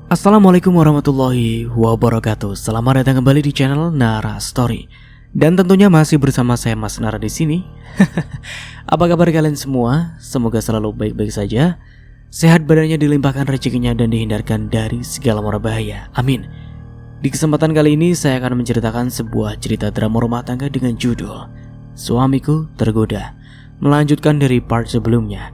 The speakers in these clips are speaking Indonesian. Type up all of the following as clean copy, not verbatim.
Assalamualaikum warahmatullahi wabarakatuh. Selamat datang kembali di channel Nara Story. Dan tentunya masih bersama saya Mas Nara di sini. Apa kabar kalian semua? Semoga selalu baik-baik saja. Sehat badannya, dilimpahkan rezekinya dan dihindarkan dari segala mara bahaya. Amin. Di kesempatan kali ini saya akan menceritakan sebuah cerita drama rumah tangga dengan judul Suamiku Tergoda, melanjutkan dari part sebelumnya.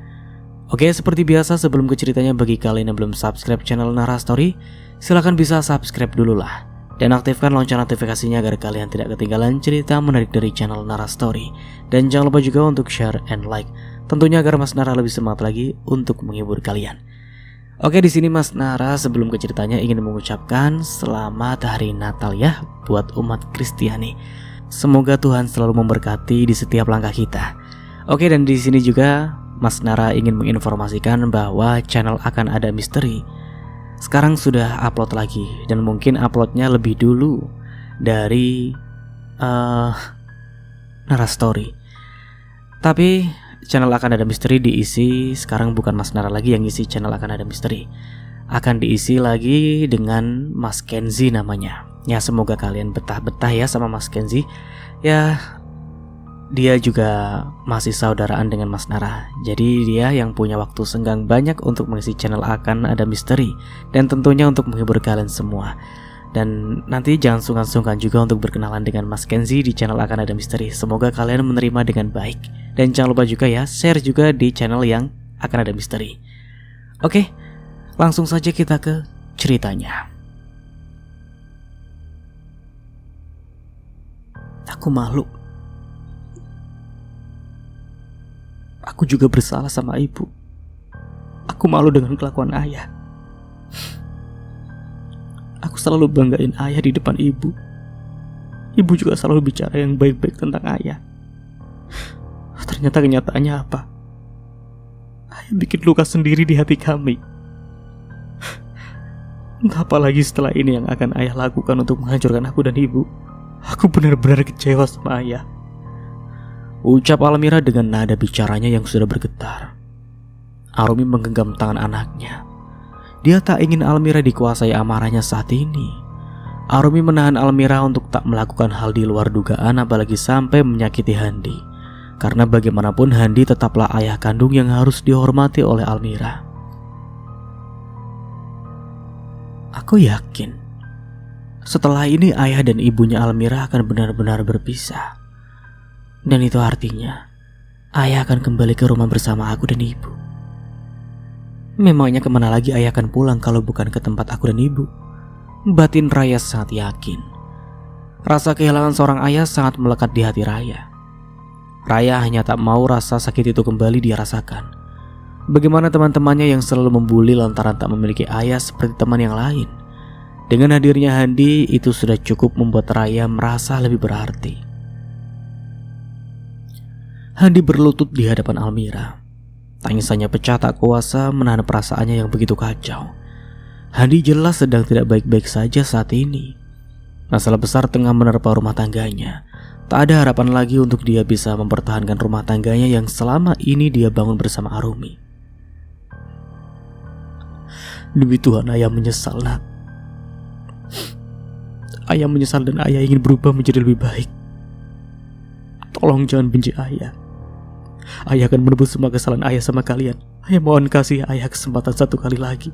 Oke, seperti biasa sebelum ke ceritanya, bagi kalian yang belum subscribe channel Nara Story, silahkan bisa subscribe dulu lah. Dan aktifkan lonceng notifikasinya agar kalian tidak ketinggalan cerita menarik dari channel Nara Story. Dan jangan lupa juga untuk share and like, tentunya agar Mas Nara lebih semangat lagi untuk menghibur kalian. Oke, di sini Mas Nara sebelum ke ceritanya ingin mengucapkan selamat hari Natal ya buat umat Kristiani. Semoga Tuhan selalu memberkati di setiap langkah kita. Oke, dan di sini juga Mas Nara ingin menginformasikan bahwa channel Akan Ada Misteri sekarang sudah upload lagi, dan mungkin uploadnya lebih dulu dari Nara Story. Tapi channel Akan Ada Misteri diisi sekarang bukan Mas Nara lagi yang isi channel Akan Ada Misteri. Akan diisi lagi dengan Mas Kenzi namanya. Ya, semoga kalian betah-betah ya sama Mas Kenzi. Ya, dia juga masih saudaraan dengan Mas Nara. Jadi dia yang punya waktu senggang banyak untuk mengisi channel Akan Ada Misteri, dan tentunya untuk menghibur kalian semua. Dan nanti jangan sungkan-sungkan juga untuk berkenalan dengan Mas Kenzi di channel Akan Ada Misteri. Semoga kalian menerima dengan baik. Dan jangan lupa juga ya, share juga di channel yang Akan Ada Misteri. Oke, langsung saja kita ke ceritanya. Aku malu. Aku juga bersalah sama ibu. Aku malu dengan kelakuan ayah. Aku selalu banggain ayah di depan ibu. Ibu juga selalu bicara yang baik-baik tentang ayah. Ternyata kenyataannya apa? Ayah bikin luka sendiri di hati kami. Entah apa lagi setelah ini yang akan ayah lakukan untuk menghancurkan aku dan ibu. Aku benar-benar kecewa sama ayah, ucap Almira dengan nada bicaranya yang sudah bergetar. Arumi menggenggam tangan anaknya. Dia tak ingin Almira dikuasai amarahnya saat ini. Arumi menahan Almira untuk tak melakukan hal di luar dugaan, apalagi sampai menyakiti Handi. Karena bagaimanapun Handi tetaplah ayah kandung yang harus dihormati oleh Almira. Aku yakin setelah ini ayah dan ibunya Almira akan benar-benar berpisah. Dan itu artinya ayah akan kembali ke rumah bersama aku dan ibu. Memangnya kemana lagi ayah akan pulang kalau bukan ke tempat aku dan ibu? Batin Raya sangat yakin. Rasa kehilangan seorang ayah sangat melekat di hati Raya. Raya hanya tak mau rasa sakit itu kembali dia rasakan. Bagaimana teman-temannya yang selalu membuli lantaran tak memiliki ayah seperti teman yang lain. Dengan hadirnya Handi, itu sudah cukup membuat Raya merasa lebih berarti. Handi berlutut di hadapan Almira. Tangisannya pecah tak kuasa menahan perasaannya yang begitu kacau. Handi jelas sedang tidak baik-baik saja saat ini. Masalah besar tengah menerpa rumah tangganya. Tak ada harapan lagi untuk dia bisa mempertahankan rumah tangganya yang selama ini dia bangun bersama Arumi. Demi Tuhan, ayah menyesal, nak. Ayah menyesal dan ayah ingin berubah menjadi lebih baik. Tolong jangan benci ayah. Ayah akan menebus semua kesalahan ayah sama kalian. Ayah mohon kasih ayah kesempatan satu kali lagi.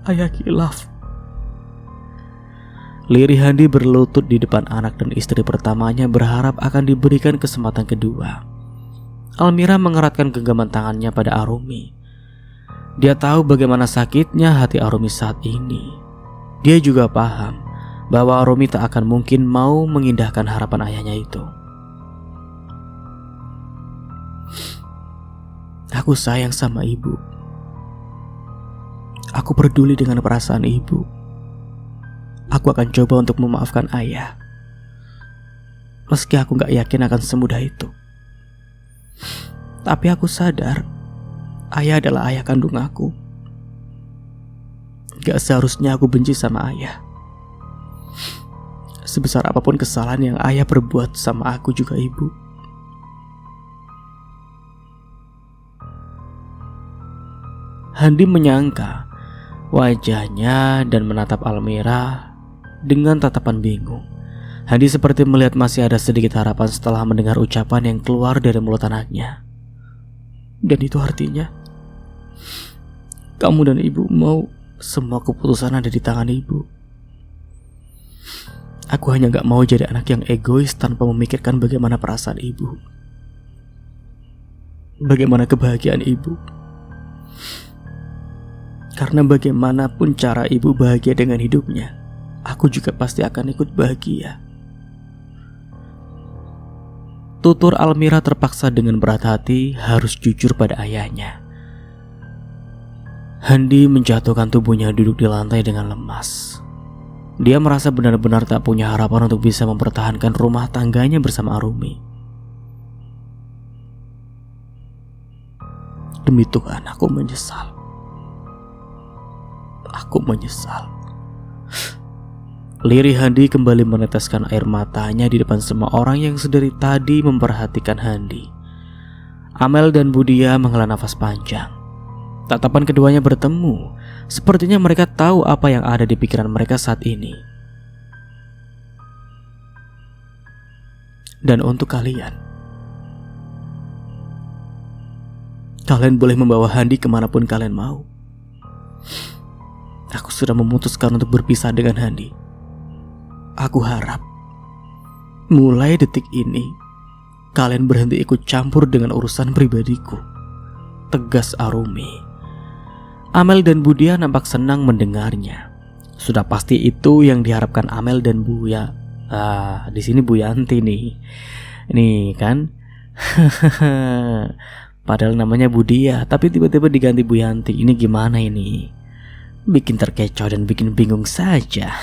Ayah khilaf. Lirih Handi berlutut di depan anak dan istri pertamanya, berharap akan diberikan kesempatan kedua. Almira mengeratkan genggaman tangannya pada Arumi. Dia tahu bagaimana sakitnya hati Arumi saat ini. Dia juga paham bahwa Arumi tak akan mungkin mau mengindahkan harapan ayahnya itu. Aku sayang sama ibu. Aku peduli dengan perasaan ibu. Aku akan coba untuk memaafkan ayah. Meski aku gak yakin akan semudah itu. Tapi aku sadar ayah adalah ayah kandung aku. Gak seharusnya aku benci sama ayah. Sebesar apapun kesalahan yang ayah perbuat sama aku juga ibu. Handi menyangka wajahnya dan menatap Almira dengan tatapan bingung. Handi seperti melihat masih ada sedikit harapan setelah mendengar ucapan yang keluar dari mulut anaknya. Dan itu artinya kamu dan ibu mau semua keputusan ada di tangan ibu. Aku hanya gak mau jadi anak yang egois tanpa memikirkan bagaimana perasaan ibu, bagaimana kebahagiaan ibu. Karena bagaimanapun cara ibu bahagia dengan hidupnya, aku juga pasti akan ikut bahagia. Tutur Almira terpaksa dengan berat hati harus jujur pada ayahnya. Handi menjatuhkan tubuhnya duduk di lantai dengan lemas. Dia merasa benar-benar tak punya harapan untuk bisa mempertahankan rumah tangganya bersama Arumi. Demi Tuhan, aku menyesal. Aku menyesal. Lirih Handi kembali meneteskan air matanya di depan semua orang yang sedari tadi memperhatikan Handi. Amel dan Budia menghela nafas panjang. Tatapan keduanya bertemu. Sepertinya mereka tahu apa yang ada di pikiran mereka saat ini. Dan untuk kalian boleh membawa Handi kemanapun kalian mau. Aku sudah memutuskan untuk berpisah dengan Handi. Aku harap mulai detik ini kalian berhenti ikut campur dengan urusan pribadiku, tegas Arumi. Amel dan Budia nampak senang mendengarnya. Sudah pasti itu yang diharapkan Amel dan Buya. Di sini Bu Yanti nih. Nih kan. Padahal namanya Budia, tapi tiba-tiba diganti Bu Yanti. Ini gimana ini? Bikin terkecoh dan bikin bingung saja.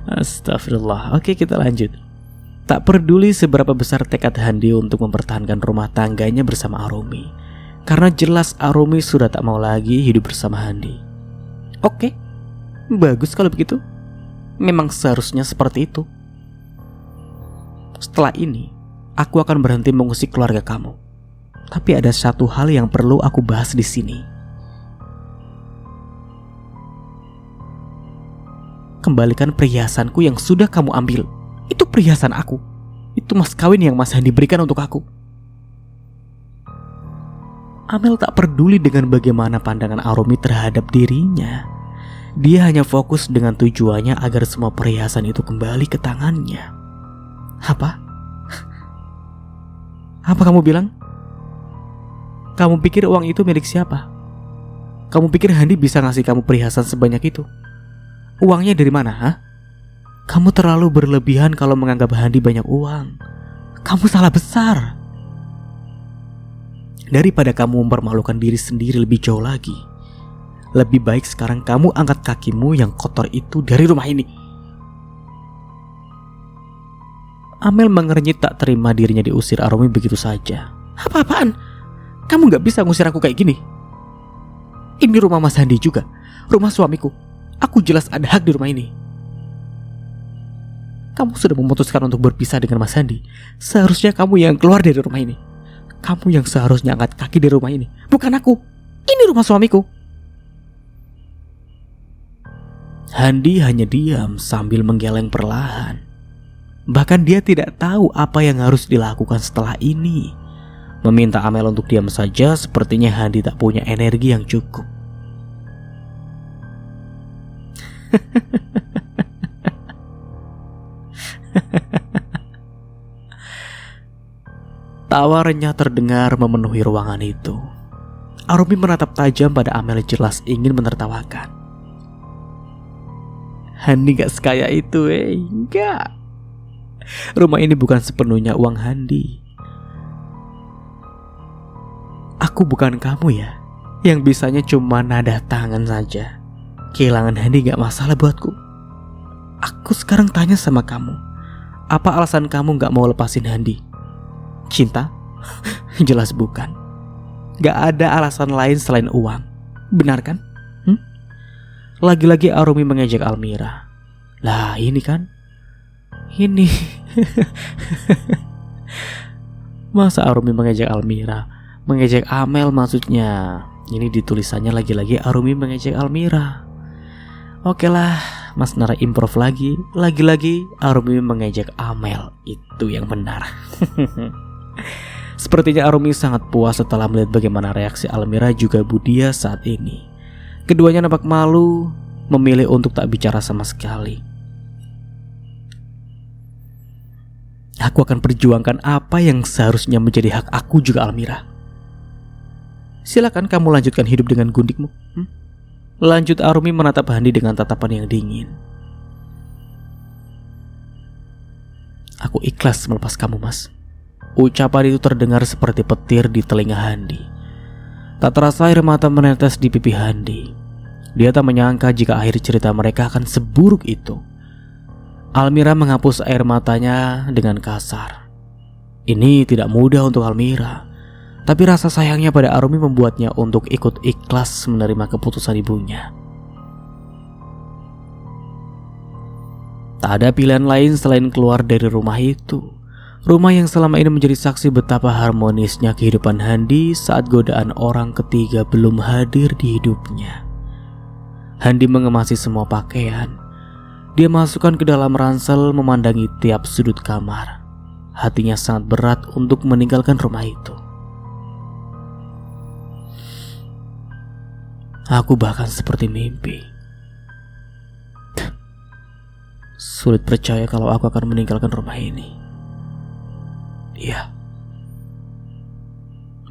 Astagfirullah. Oke, kita lanjut. Tak peduli seberapa besar tekad Handi untuk mempertahankan rumah tangganya bersama Arumi, karena jelas Arumi sudah tak mau lagi hidup bersama Handi. Oke, bagus kalau begitu. Memang seharusnya seperti itu. Setelah ini, aku akan berhenti mengusik keluarga kamu. Tapi ada satu hal yang perlu aku bahas di sini. Kembalikan perhiasanku yang sudah kamu ambil. Itu perhiasan aku. Itu mas kawin yang Mas Handi berikan untuk aku. Amel tak peduli dengan bagaimana pandangan Arumi terhadap dirinya. Dia hanya fokus dengan tujuannya agar semua perhiasan itu kembali ke tangannya. Apa? Apa kamu bilang? Kamu pikir uang itu milik siapa? Kamu pikir Handi bisa ngasih kamu perhiasan sebanyak itu? Uangnya dari mana, ha? Kamu terlalu berlebihan kalau menganggap Handi banyak uang. Kamu salah besar. Daripada kamu mempermalukan diri sendiri lebih jauh lagi, lebih baik sekarang kamu angkat kakimu yang kotor itu dari rumah ini. Amel mengernyit tak terima dirinya diusir Arumi begitu saja. Apa-apaan? Kamu gak bisa ngusir aku kayak gini. Ini rumah Mas Handi juga, rumah suamiku. Aku jelas ada hak di rumah ini. Kamu sudah memutuskan untuk berpisah dengan Mas Handi. Seharusnya kamu yang keluar dari rumah ini. Kamu yang seharusnya angkat kaki dari rumah ini, bukan aku. Ini rumah suamiku. Handi hanya diam sambil menggeleng perlahan. Bahkan dia tidak tahu apa yang harus dilakukan setelah ini. Meminta Amel untuk diam saja, sepertinya Handi tak punya energi yang cukup. Tawa renyah terdengar memenuhi ruangan itu. Arumi menatap tajam pada Amel, jelas ingin menertawakan. Handi gak sekaya itu, enggak. Rumah ini bukan sepenuhnya uang Handi. Aku bukan kamu ya, yang bisanya cuma nada tangan saja. Kehilangan Handi gak masalah buatku. Aku sekarang tanya sama kamu, apa alasan kamu gak mau lepasin Handi? Cinta? Jelas bukan. Gak ada alasan lain selain uang. Benar kan? Lagi-lagi Arumi mengejek Almira. Lah ini kan, ini. Masa Arumi mengejek Almira? Mengejek Amel maksudnya. Ini ditulisannya lagi-lagi Arumi mengejek Almira. Oke lah, Mas Nara improv lagi. Lagi-lagi Arumi mengejek Amel. Itu yang benar. Sepertinya Arumi sangat puas setelah melihat bagaimana reaksi Almira juga Budia saat ini. Keduanya nampak malu, memilih untuk tak bicara sama sekali. Aku akan perjuangkan apa yang seharusnya menjadi hak aku juga, Almira. Silakan kamu lanjutkan hidup dengan gundikmu. Lanjut Arumi menatap Handi dengan tatapan yang dingin. Aku ikhlas melepas kamu, Mas. Ucapan itu terdengar seperti petir di telinga Handi. Tak terasa air mata menetes di pipi Handi. Dia tak menyangka jika akhir cerita mereka akan seburuk itu. Almira menghapus air matanya dengan kasar. Ini tidak mudah untuk Almira. Tapi rasa sayangnya pada Arumi membuatnya untuk ikut ikhlas menerima keputusan ibunya. Tak ada pilihan lain selain keluar dari rumah itu. Rumah yang selama ini menjadi saksi betapa harmonisnya kehidupan Handi saat godaan orang ketiga belum hadir di hidupnya. Handi mengemasi semua pakaian. Dia masukkan ke dalam ransel memandangi tiap sudut kamar. Hatinya sangat berat untuk meninggalkan rumah itu. Aku bahkan seperti mimpi. Sulit percaya kalau aku akan meninggalkan rumah ini. Iya,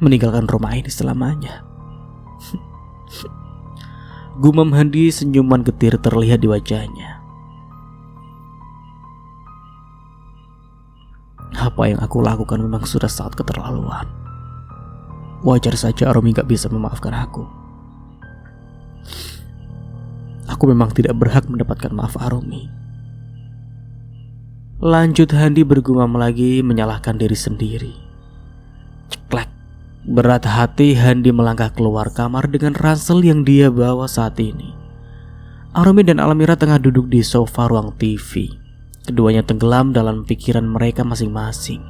meninggalkan rumah ini selamanya. Gumam Handi, senyuman getir terlihat di wajahnya. Apa yang aku lakukan memang sudah sangat keterlaluan. Wajar saja Arumi gak bisa memaafkan aku. Aku memang tidak berhak mendapatkan maaf Arumi. Lanjut Handi bergumam lagi, menyalahkan diri sendiri. Ceklek. Berat hati Handi melangkah keluar kamar dengan ransel yang dia bawa saat ini. Arumi dan Almira tengah duduk di sofa ruang TV. Keduanya tenggelam dalam pikiran mereka masing-masing.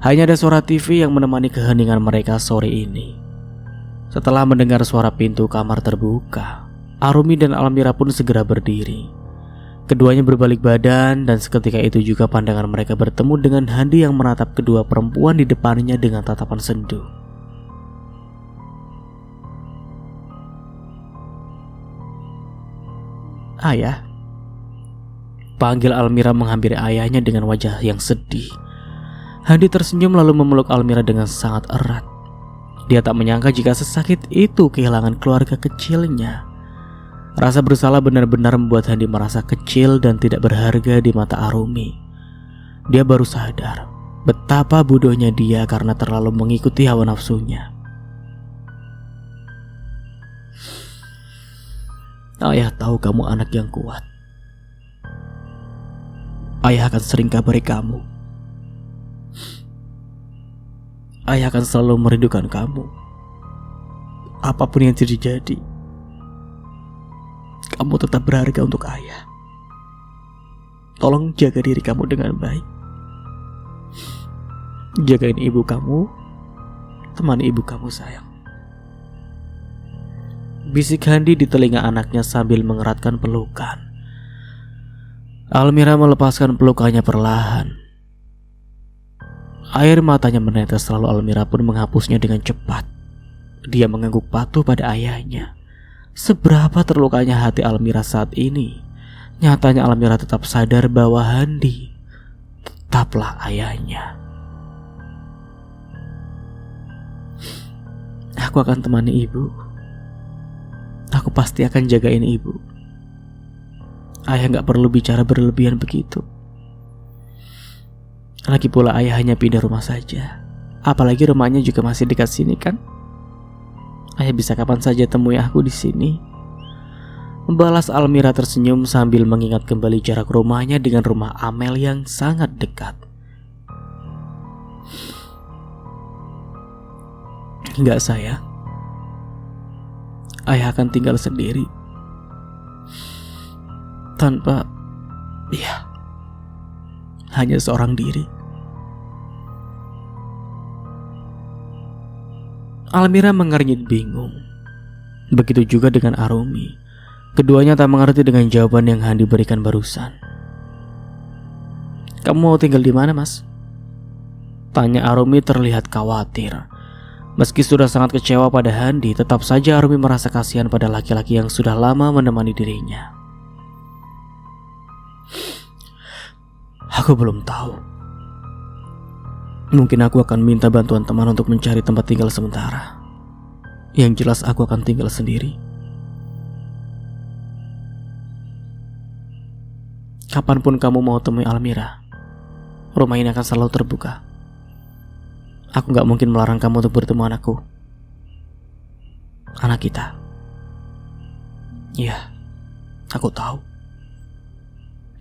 Hanya ada suara TV yang menemani keheningan mereka sore ini. Setelah mendengar suara pintu kamar terbuka, Arumi dan Almira pun segera berdiri. Keduanya berbalik badan dan seketika itu juga pandangan mereka bertemu dengan Handi yang menatap kedua perempuan di depannya dengan tatapan sendu. Ayah, panggil Almira menghampiri ayahnya dengan wajah yang sedih. Handi tersenyum lalu memeluk Almira dengan sangat erat. Dia tak menyangka jika sesakit itu kehilangan keluarga kecilnya. Rasa bersalah benar-benar membuat Handi merasa kecil dan tidak berharga di mata Arumi. Dia baru sadar betapa bodohnya dia karena terlalu mengikuti hawa nafsunya. Ayah tahu kamu anak yang kuat. Ayah akan sering kabari kamu. Ayah akan selalu merindukan kamu. Apapun yang terjadi, kamu tetap berharga untuk ayah. Tolong jaga diri kamu dengan baik. Jagain ibu kamu. Temani ibu kamu, sayang. Bisik Handi di telinga anaknya sambil mengeratkan pelukan. Almira melepaskan pelukannya perlahan. Air matanya menetes lalu Almira pun menghapusnya dengan cepat. Dia mengangguk patuh pada ayahnya. Seberapa terlukanya hati Almira saat ini, nyatanya Almira tetap sadar bahwa Handi tetaplah ayahnya. Aku akan temani ibu. Aku pasti akan jagain ibu. Ayah gak perlu bicara berlebihan begitu. Lagi pula ayah hanya pindah rumah saja. Apalagi rumahnya juga masih dekat sini kan? Ayah bisa kapan saja temui aku di sini. Membalas Almira tersenyum sambil mengingat kembali jarak rumahnya dengan rumah Amel yang sangat dekat. Enggak sayang. Ayah akan tinggal sendiri. Tanpa, ya, hanya seorang diri. Almira mengernyit bingung. Begitu juga dengan Arumi. Keduanya tak mengerti dengan jawaban yang Handi berikan barusan. "Kamu mau tinggal di mana, Mas?" tanya Arumi terlihat khawatir. Meski sudah sangat kecewa pada Handi, tetap saja Arumi merasa kasihan pada laki-laki yang sudah lama menemani dirinya. "Aku belum tahu. Mungkin aku akan minta bantuan teman untuk mencari tempat tinggal sementara. Yang jelas aku akan tinggal sendiri. Kapanpun kamu mau temui Almira, rumah ini akan selalu terbuka. Aku gak mungkin melarang kamu untuk bertemu anakku. Anak kita. Iya, aku tahu.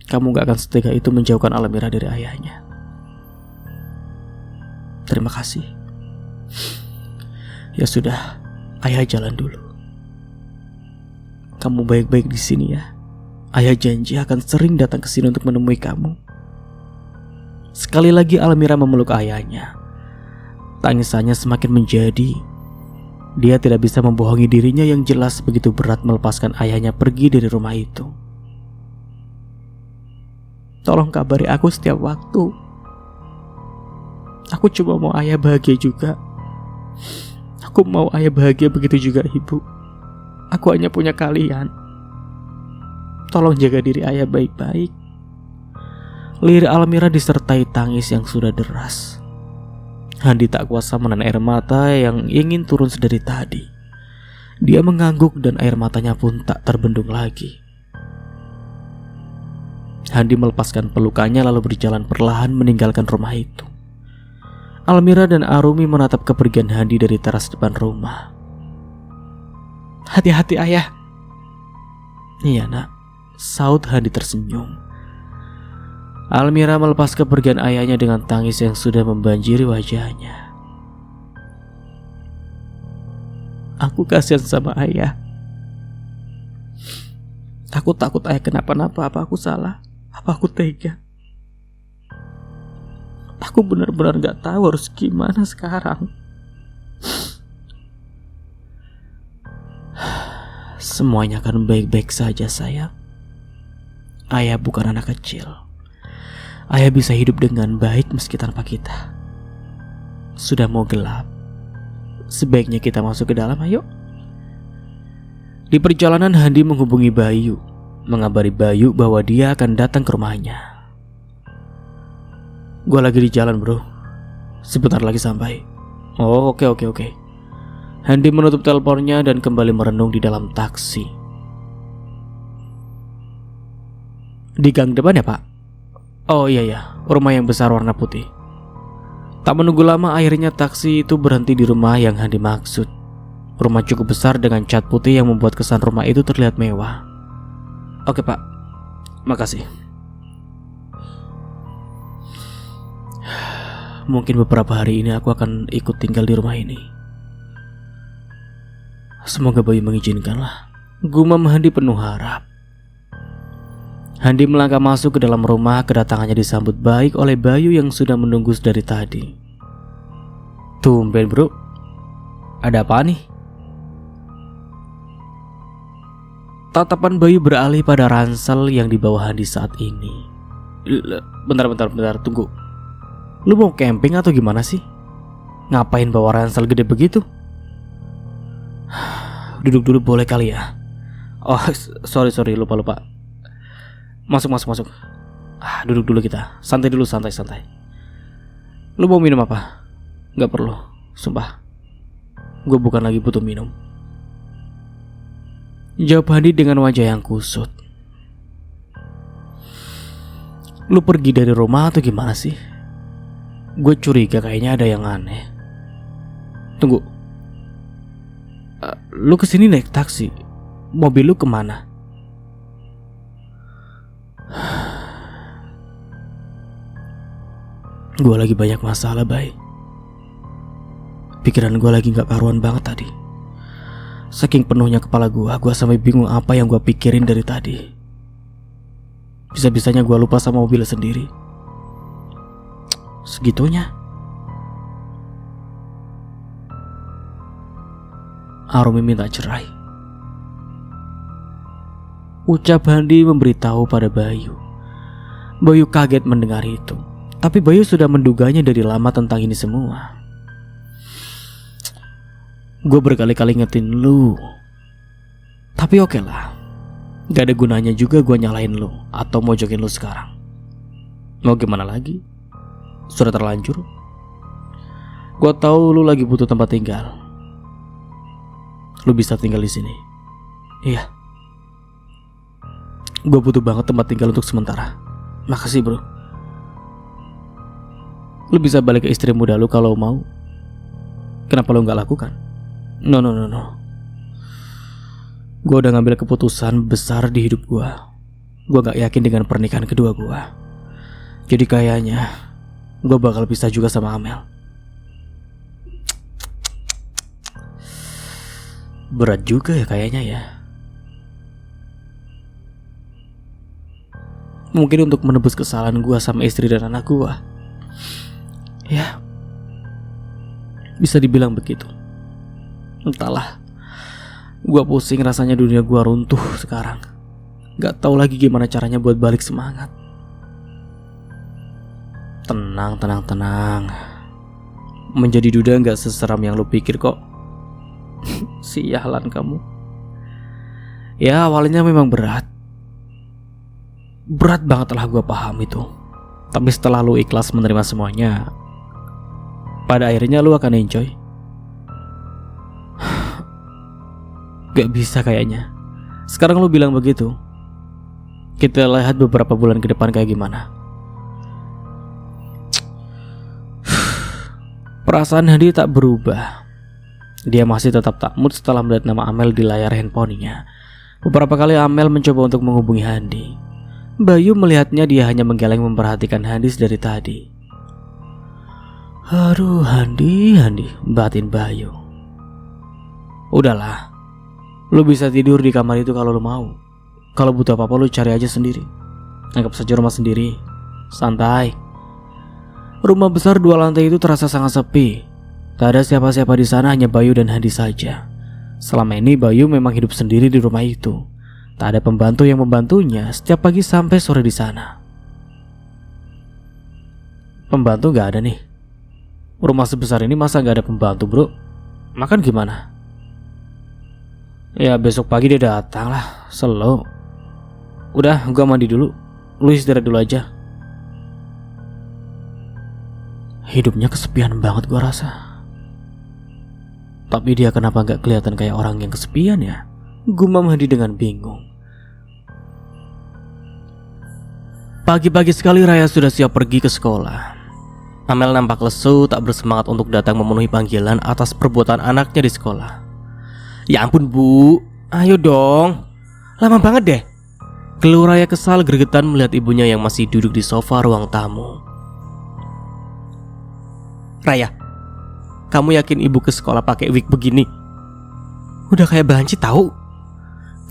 Kamu gak akan setegah itu menjauhkan Almira dari ayahnya. Terima kasih. Ya sudah, ayah jalan dulu. Kamu baik-baik di sini ya. Ayah janji akan sering datang ke sini untuk menemui kamu." Sekali lagi Almira memeluk ayahnya. Tangisannya semakin menjadi. Dia tidak bisa membohongi dirinya yang jelas begitu berat melepaskan ayahnya pergi dari rumah itu. "Tolong kabari aku setiap waktu. Aku cuma mau ayah bahagia juga. Aku mau ayah bahagia, begitu juga ibu. Aku hanya punya kalian. Tolong jaga diri ayah baik-baik." Lirik Almira disertai tangis yang sudah deras. Handi tak kuasa menahan air mata yang ingin turun sedari tadi. Dia mengangguk dan air matanya pun tak terbendung lagi. Handi melepaskan pelukannya lalu berjalan perlahan meninggalkan rumah itu. Almira dan Arumi menatap kepergian Handi dari teras depan rumah. "Hati-hati ayah." "Iya nak," saut Handi tersenyum. Almira melepas kepergian ayahnya dengan tangis yang sudah membanjiri wajahnya. "Aku kasihan sama ayah. Aku takut ayah kenapa-napa. Apa aku salah? Apa aku tega? Aku benar-benar gak tahu harus gimana sekarang." "Semuanya akan baik-baik saja sayang. Ayah bukan anak kecil. Ayah bisa hidup dengan baik meski tanpa kita. Sudah mau gelap. Sebaiknya kita masuk ke dalam, ayo." Di perjalanan Handi menghubungi Bayu, mengabari Bayu bahwa dia akan datang ke rumahnya. "Gua lagi di jalan bro, sebentar lagi sampai." "Oh oke. Handi menutup teleponnya dan kembali merenung di dalam taksi. "Di gang depan ya pak?" "Oh iya, rumah yang besar warna putih." Tak menunggu lama akhirnya taksi itu berhenti di rumah yang Handi maksud. Rumah cukup besar dengan cat putih yang membuat kesan rumah itu terlihat mewah. "Oke pak, makasih." "Mungkin beberapa hari ini aku akan ikut tinggal di rumah ini. Semoga Bayu mengizinkanlah," gumam Handi penuh harap. Handi melangkah masuk ke dalam rumah. Kedatangannya disambut baik oleh Bayu yang sudah menunggu dari tadi. "Tumben bro, ada apa nih?" Tatapan Bayu beralih pada ransel yang dibawa Handi saat ini. Bentar, tunggu. Lu mau camping atau gimana sih? Ngapain bawa ransel gede begitu?" "Duduk dulu boleh kali ya?" "Oh sorry, lupa. Masuk. Duduk dulu kita. Santai dulu, santai. Lu mau minum apa?" "Gak perlu, sumpah. Gue bukan lagi butuh minum," jawab Handi dengan wajah yang kusut. "Lu pergi dari rumah atau gimana sih? Gue curiga kayaknya ada yang aneh." "Tunggu. Lu kesini naik taksi. Mobil lu kemana?" "Gue lagi banyak masalah, Bay. Pikiran gue lagi gak karuan banget tadi. Saking penuhnya kepala gue sampai bingung apa yang gue pikirin dari tadi. Bisa-bisanya gue lupa sama mobil sendiri. Segitunya." "Arumi minta cerai." ucap Handi memberitahu pada Bayu. Bayu kaget mendengar itu, tapi Bayu sudah menduganya dari lama tentang ini semua. Gue berkali-kali ngetin lu, tapi oke lah, gak ada gunanya juga gue nyalain lu atau mojokin lu sekarang. Mau gimana lagi? Sudah terlanjur. Gue tahu lu lagi butuh tempat tinggal. Lu bisa tinggal di sini. Iya. Gue butuh banget tempat tinggal untuk sementara. Makasih bro. Lu bisa balik ke istri muda lu kalau mau. Kenapa lu gak lakukan? No. Gue udah ngambil keputusan besar di hidup gue. Gue gak yakin dengan pernikahan kedua gue. Jadi kayaknya gue bakal pisah juga sama Amel. Berat juga ya kayaknya ya. Mungkin untuk menebus kesalahan gue sama istri dan anak gue. Ya, bisa dibilang begitu. Entahlah, gue pusing rasanya, dunia gue runtuh sekarang. Gak tahu lagi gimana caranya buat balik semangat. Tenang. Menjadi duda gak seseram yang lu pikir kok. Sialan kamu. Ya awalnya memang berat banget lah, gue paham itu. Tapi setelah lu ikhlas menerima semuanya, pada akhirnya lu akan enjoy. Gak bisa kayaknya. Sekarang lu bilang begitu. Kita lihat beberapa bulan ke depan kayak gimana. Perasaan Hadi tak berubah. Dia masih tetap tak mood setelah melihat nama Amel di layar handphonenya. Beberapa kali Amel mencoba untuk menghubungi Handi. Bayu melihatnya, dia hanya menggeleng memperhatikan Handi dari tadi. Aduh Handi, batin Bayu. Udahlah, lu bisa tidur di kamar itu kalau lu mau. Kalau butuh apa-apa lu cari aja sendiri. Anggap saja rumah sendiri. Santai. Rumah besar 2 lantai itu terasa sangat sepi. Tak ada siapa-siapa di sana, hanya Bayu dan Handi saja. Selama ini Bayu memang hidup sendiri di rumah itu. Tak ada pembantu yang membantunya setiap pagi sampai sore di sana. Pembantu gak ada nih. Rumah sebesar ini masa gak ada pembantu bro? Makan gimana? Ya besok pagi dia datang lah. Slow. Udah gua mandi dulu. Lu istirahat dulu aja. Hidupnya kesepian banget gua rasa. Tapi dia kenapa gak kelihatan kayak orang yang kesepian ya? Gumam Hadi dengan bingung. Pagi-pagi sekali Raya sudah siap pergi ke sekolah. Amel nampak lesu, tak bersemangat untuk datang memenuhi panggilan atas perbuatan anaknya di sekolah. Ya ampun bu, ayo dong. Lama banget deh. Keluh Raya kesal gregetan melihat ibunya yang masih duduk di sofa ruang tamu. Raya, kamu yakin ibu ke sekolah pakai wig begini? Udah kayak banci tahu.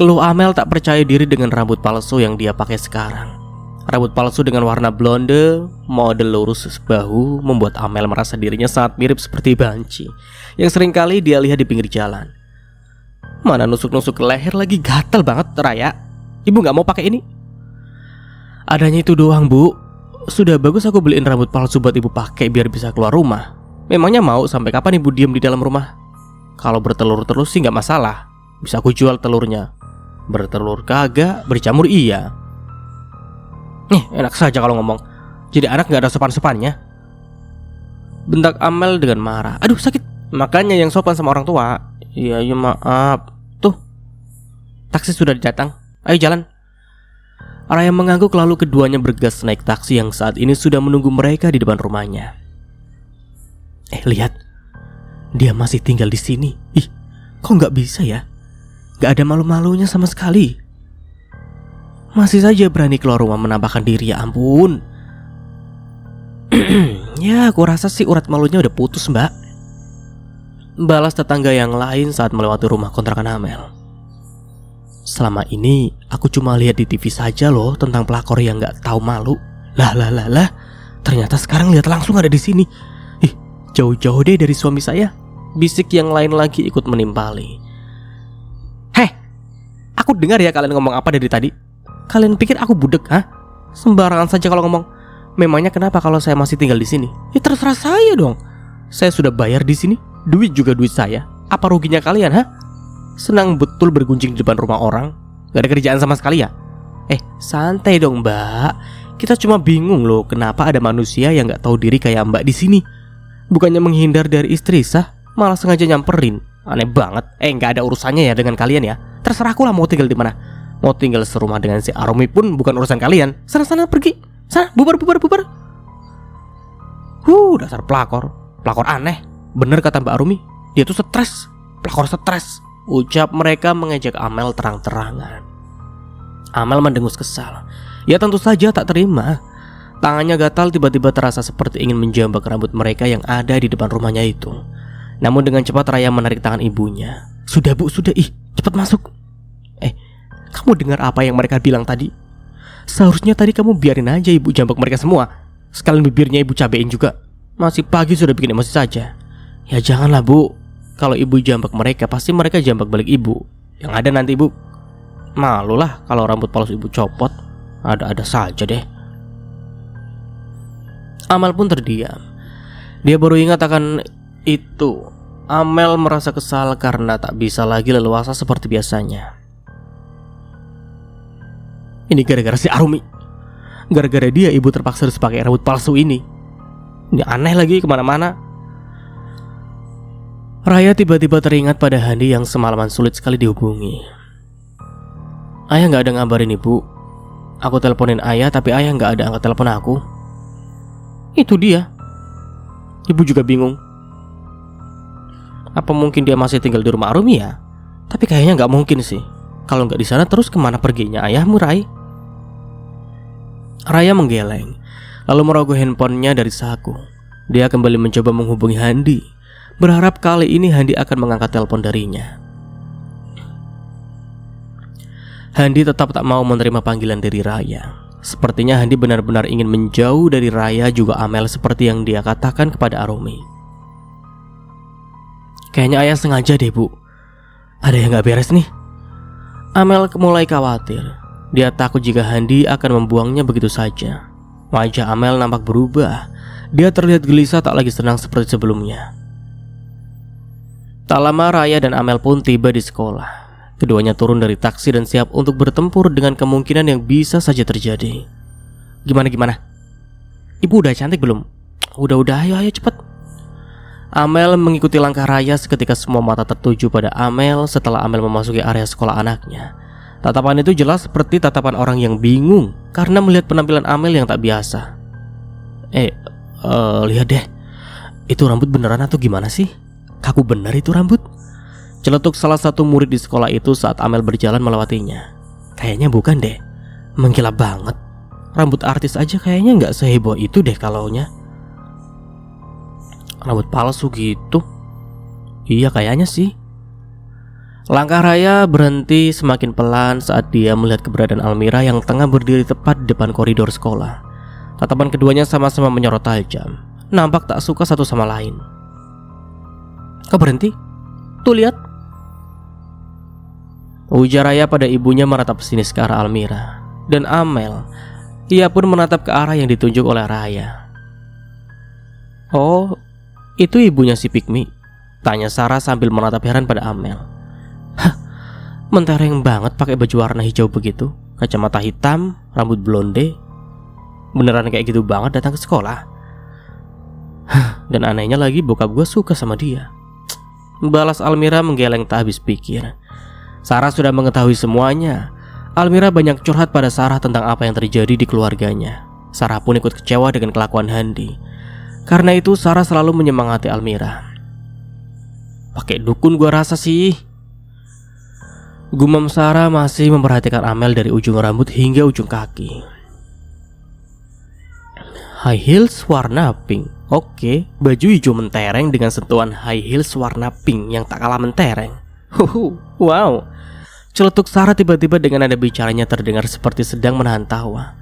Keluh Amel tak percaya diri dengan rambut palsu yang dia pakai sekarang. Rambut palsu dengan warna blonde, model lurus bahu membuat Amel merasa dirinya sangat mirip seperti banci yang seringkali dia lihat di pinggir jalan. Mana nusuk-nusuk ke leher lagi, gatal banget. Raya, ibu gak mau pakai ini? Adanya itu doang bu. Sudah bagus aku beliin rambut palsu buat ibu pakai biar bisa keluar rumah. Memangnya mau sampai kapan ibu diem di dalam rumah? Kalau bertelur terus sih gak masalah. Bisa aku jual telurnya. Bertelur kagak, berjamur iya. Enak saja kalau ngomong. Jadi anak gak ada sopan-sopannya. Bentak Amel dengan marah. Aduh sakit. Makanya yang sopan sama orang tua. Iya maaf. Tuh, taksi sudah datang. Ayo jalan. Raya mengangguk lalu keduanya bergegas naik taksi yang saat ini sudah menunggu mereka di depan rumahnya. Lihat. Dia masih tinggal di sini. Ih, kok gak bisa ya? Gak ada malu-malunya sama sekali. Masih saja berani keluar rumah menampakkan diri, ya ampun. Ya, aku rasa sih urat malunya udah putus, mbak. Balas tetangga yang lain saat melewati rumah kontrakan Amel. Selama ini aku cuma lihat di TV saja loh tentang pelakor yang gak tahu malu. Lah. Ternyata sekarang lihat langsung ada di sini. Ih, jauh-jauh deh dari suami saya. Bisik yang lain lagi ikut menimpali. Heh, Aku dengar ya kalian ngomong apa dari tadi. Kalian pikir aku budek, hah? Sembarangan saja kalau ngomong. Memangnya kenapa kalau saya masih tinggal di sini? Ya terserah saya dong. Saya sudah bayar di sini. Duit juga duit saya. Apa ruginya kalian, hah? Senang betul berguncing di depan rumah orang. Gak ada kerjaan sama sekali ya? Santai dong mbak. Kita cuma bingung loh kenapa ada manusia yang gak tahu diri kayak mbak di sini. Bukannya menghindar dari istri sah, malah sengaja nyamperin. Aneh banget. Gak ada urusannya ya dengan kalian ya. Terserah aku lah mau tinggal di mana. Mau tinggal serumah dengan si Arumi pun bukan urusan kalian. Sana pergi. Sana bubar. Dasar pelakor. Pelakor aneh. Bener kata Mbak Arumi. Dia tuh stres. Pelakor stres. Ucap mereka mengejek Amel terang-terangan. Amel mendengus kesal. Ya tentu saja tak terima. Tangannya gatal tiba-tiba terasa seperti ingin menjambak rambut mereka yang ada di depan rumahnya itu. Namun dengan cepat Raya menarik tangan ibunya. Sudah bu, sudah. Cepat masuk. Kamu dengar apa yang mereka bilang tadi? Seharusnya tadi kamu biarin aja ibu jambak mereka semua. Sekalian bibirnya ibu cabein juga. Masih pagi sudah bikin emosi saja. Ya janganlah bu. Kalau ibu jambak mereka, pasti mereka jambak balik ibu. Yang ada nanti ibu malulah kalau rambut palsu ibu copot. Ada-ada saja deh. Amel pun terdiam. Dia baru ingat akan itu. Amel merasa kesal karena tak bisa lagi leluasa seperti biasanya. Ini gara-gara si Arumi. Gara-gara dia ibu terpaksa harus pakai rambut palsu ini. Ini aneh lagi kemana-mana. Raya tiba-tiba teringat pada Handi yang semalaman sulit sekali dihubungi. Ayah gak ada ngabarin ibu. Aku teleponin ayah tapi ayah gak ada angkat telepon aku. Itu dia. Ibu juga bingung. Apa mungkin dia masih tinggal di rumah Arumi ya? Tapi kayaknya gak mungkin sih. Kalau gak di sana terus kemana perginya ayahmu, Rai? Raya menggeleng, lalu merogoh handphonenya dari saku. Dia kembali mencoba menghubungi Handi, berharap kali ini Handi akan mengangkat telepon darinya. Handi tetap tak mau menerima panggilan dari Raya. Sepertinya Handi benar-benar ingin menjauh dari Raya juga Amel seperti yang dia katakan kepada Arumi. Kayaknya ayah sengaja deh bu. Ada yang gak beres nih. Amel mulai khawatir. Dia takut jika Handi akan membuangnya begitu saja. Wajah Amel nampak berubah. Dia terlihat gelisah tak lagi senang seperti sebelumnya. Tak lama Raya dan Amel pun tiba di sekolah. Keduanya turun dari taksi dan siap untuk bertempur dengan kemungkinan yang bisa saja terjadi. Gimana? Ibu udah cantik belum? Udah, ayo cepet. Amel mengikuti langkah Raya seketika semua mata tertuju pada Amel setelah Amel memasuki area sekolah anaknya. Tatapan itu jelas seperti tatapan orang yang bingung karena melihat penampilan Amel yang tak biasa. Lihat deh. Itu rambut beneran atau gimana sih? Kaku bener itu rambut. Celetuk salah satu murid di sekolah itu saat Amel berjalan melewatinya. Kayaknya bukan deh. Menggila banget. Rambut artis aja kayaknya gak seheboh itu deh kalaunya. Rambut palsu gitu. Iya kayaknya sih. Langkah Raya berhenti semakin pelan saat dia melihat keberadaan Almira yang tengah berdiri tepat di depan koridor sekolah. Tatapan keduanya sama-sama menyorot tajam. Nampak tak suka satu sama lain. Kau berhenti? Tuh lihat. Ujar Raya pada ibunya meratap sinis ke arah Almira. Dan Amel, ia pun menatap ke arah yang ditunjuk oleh Raya. Oh, itu ibunya si Pikmi? Tanya Sarah sambil menatap heran pada Amel. Mentereng banget pakai baju warna hijau begitu, kacamata hitam, rambut blonde. Beneran kayak gitu banget datang ke sekolah. Dan anehnya lagi bokap gue suka sama dia. Balas Almira menggeleng tak habis pikir. Sarah sudah mengetahui semuanya. Almira banyak curhat pada Sarah tentang apa yang terjadi di keluarganya. Sarah pun ikut kecewa dengan kelakuan Handi. Karena itu Sarah selalu menyemangati Almira. Pakai dukun gua rasa sih. Gumam Sarah masih memperhatikan Amel dari ujung rambut hingga ujung kaki. High heels warna pink. Oke, baju hijau mentereng dengan sentuhan high heels warna pink yang tak kalah mentereng. Wow. Celetuk Sarah tiba-tiba dengan nada bicaranya terdengar seperti sedang menahan tawa.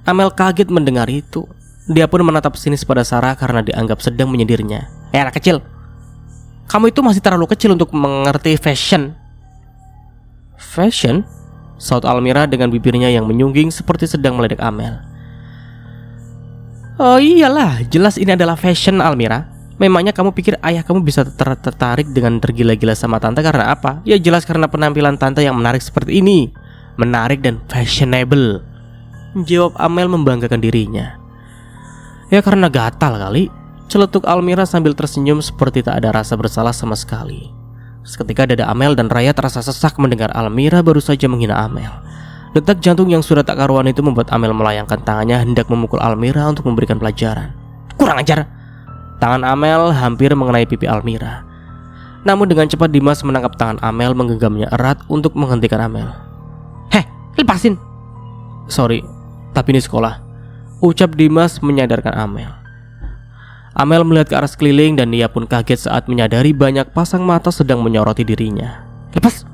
Amel kaget mendengar itu. Dia pun menatap sinis pada Sarah karena dianggap sedang menyindirnya. Anak kecil, kamu itu masih terlalu kecil untuk mengerti fashion. Fashion? saut Almira dengan bibirnya yang menyungging seperti sedang meledek Amel. "Oh iyalah, jelas ini adalah fashion, Almira. Memangnya kamu pikir ayah kamu bisa tertarik dengan tergila-gila sama tante karena apa? Ya jelas karena penampilan tante yang menarik seperti ini. Menarik dan fashionable," jawab Amel membanggakan dirinya. "Ya karena gatal kali," celetuk Almira sambil tersenyum seperti tak ada rasa bersalah sama sekali. Seketika dada Amel dan Raya terasa sesak mendengar Almira baru saja menghina Amel. Detak jantung yang sudah tak karuan itu membuat Amel melayangkan tangannya hendak memukul Almira untuk memberikan pelajaran. "Kurang ajar!" Tangan Amel hampir mengenai pipi Almira. Namun dengan cepat Dimas menangkap tangan Amel, menggenggamnya erat untuk menghentikan Amel. "Heh, lepasin!" "Sorry, tapi ini sekolah," ucap Dimas menyadarkan Amel. Amel melihat ke arah sekeliling dan ia pun kaget saat menyadari banyak pasang mata sedang menyoroti dirinya. "Lepas!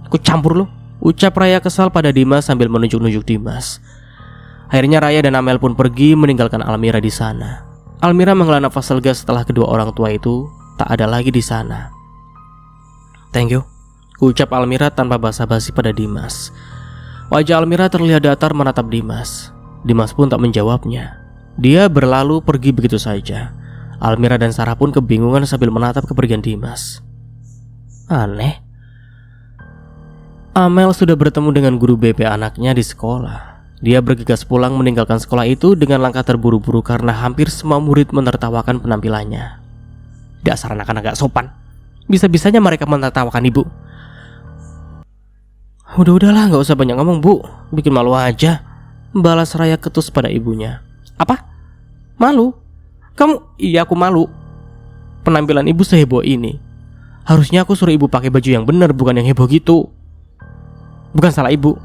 Aku campur lo," ucap Raya kesal pada Dimas sambil menunjuk-nunjuk Dimas. Akhirnya Raya dan Amel pun pergi meninggalkan Almira di sana. Almira menghela nafas lega setelah kedua orang tua itu tak ada lagi di sana. "Thank you," ucap Almira tanpa basa-basi pada Dimas. Wajah Almira terlihat datar menatap Dimas. Dimas pun tak menjawabnya. Dia berlalu pergi begitu saja. Almira dan Sarah pun kebingungan sambil menatap kepergian Dimas. Aneh. Amel sudah bertemu dengan guru BP anaknya di sekolah. Dia bergegas pulang meninggalkan sekolah itu dengan langkah terburu-buru karena hampir semua murid menertawakan penampilannya. Dasar anak-anak gak sopan. Bisa-bisanya mereka menertawakan ibu. Udahlah, gak usah banyak ngomong, Bu. Bikin malu aja, balas Raya ketus pada ibunya. Apa? Malu? Kamu? Iya, aku malu. Penampilan ibu seheboh ini. Harusnya aku suruh ibu pakai baju yang benar, bukan yang heboh gitu. Bukan salah ibu,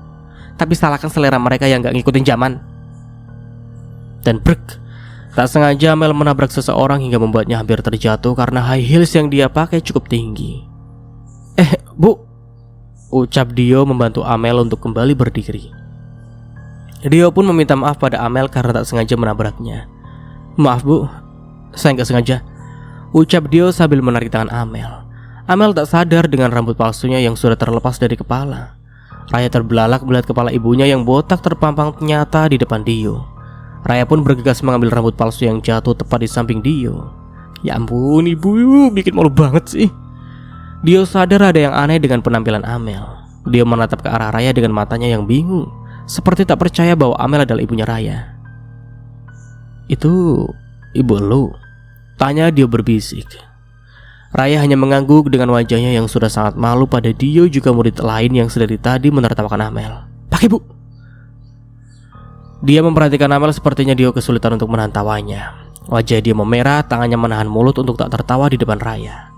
tapi salahkan selera mereka yang gak ngikutin zaman. Dan brek, tak sengaja Mel menabrak seseorang hingga membuatnya hampir terjatuh karena high heels yang dia pakai cukup tinggi. Bu, ucap Dio membantu Amel untuk kembali berdiri. Dio pun meminta maaf pada Amel karena tak sengaja menabraknya. Maaf Bu, saya gak sengaja, ucap Dio sambil menarik tangan Amel. Amel tak sadar dengan rambut palsunya yang sudah terlepas dari kepala. Raya terbelalak melihat kepala ibunya yang botak terpampang nyata di depan Dio. Raya pun bergegas mengambil rambut palsu yang jatuh tepat di samping Dio. Ya ampun ibu, bikin malu banget sih. Dio sadar ada yang aneh dengan penampilan Amel. Dio menatap ke arah Raya dengan matanya yang bingung, seperti tak percaya bahwa Amel adalah ibunya Raya. "Itu ibu lu?" tanya Dio berbisik. Raya hanya mengangguk dengan wajahnya yang sudah sangat malu pada Dio juga murid lain yang sedari tadi menertawakan Amel. "Pakai Bu." Dia memperhatikan Amel, sepertinya Dio kesulitan untuk menahan tawanya. Wajah dia memerah, tangannya menahan mulut untuk tak tertawa di depan Raya.